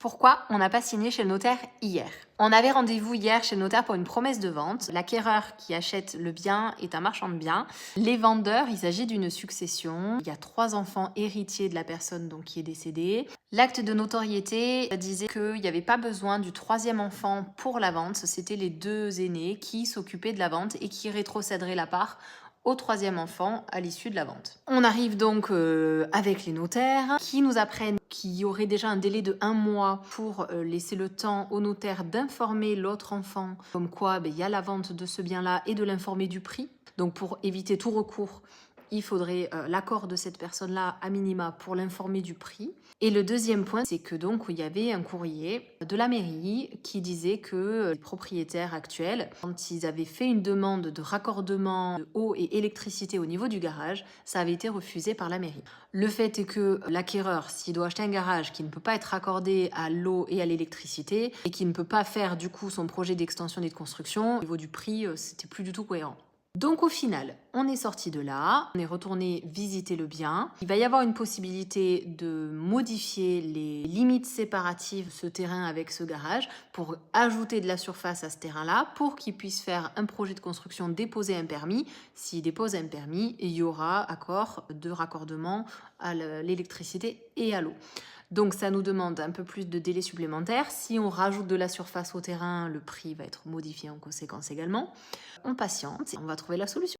Pourquoi on n'a pas signé chez le notaire hier? On avait rendez-vous hier chez le notaire pour une promesse de vente. L'acquéreur qui achète le bien est un marchand de biens. Les vendeurs, il s'agit d'une succession. Il y a 3 enfants héritiers de la personne donc, qui est décédée. L'acte de notoriété disait qu'il n'y avait pas besoin du 3e enfant pour la vente. C'était les 2 aînés qui s'occupaient de la vente et qui rétrocéderaient la part au 3e enfant à l'issue de la vente. On arrive donc avec les notaires qui nous apprennent qu'il y aurait déjà un délai de 1 mois pour laisser le temps au notaire d'informer l'autre enfant comme quoi il y a la vente de ce bien-là et de l'informer du prix. Donc pour éviter tout recours, il faudrait l'accord de cette personne-là à minima pour l'informer du prix. Et le deuxième point, c'est que donc il y avait un courrier de la mairie qui disait que les propriétaires actuels, quand ils avaient fait une demande de raccordement de eau et électricité au niveau du garage, ça avait été refusé par la mairie. Le fait est que l'acquéreur, s'il doit acheter un garage qui ne peut pas être raccordé à l'eau et à l'électricité et qui ne peut pas faire du coup son projet d'extension et de construction, au niveau du prix, c'était plus du tout cohérent. Donc au final, on est sorti de là, on est retourné visiter le bien. Il va y avoir une possibilité de modifier les limites séparatives de ce terrain avec ce garage pour ajouter de la surface à ce terrain-là pour qu'il puisse faire un projet de construction, déposer un permis. S'il dépose un permis, il y aura accord de raccordement à l'électricité et à l'eau. Donc ça nous demande un peu plus de délai supplémentaire. Si on rajoute de la surface au terrain, le prix va être modifié en conséquence également. On patiente et on va trouver la solution.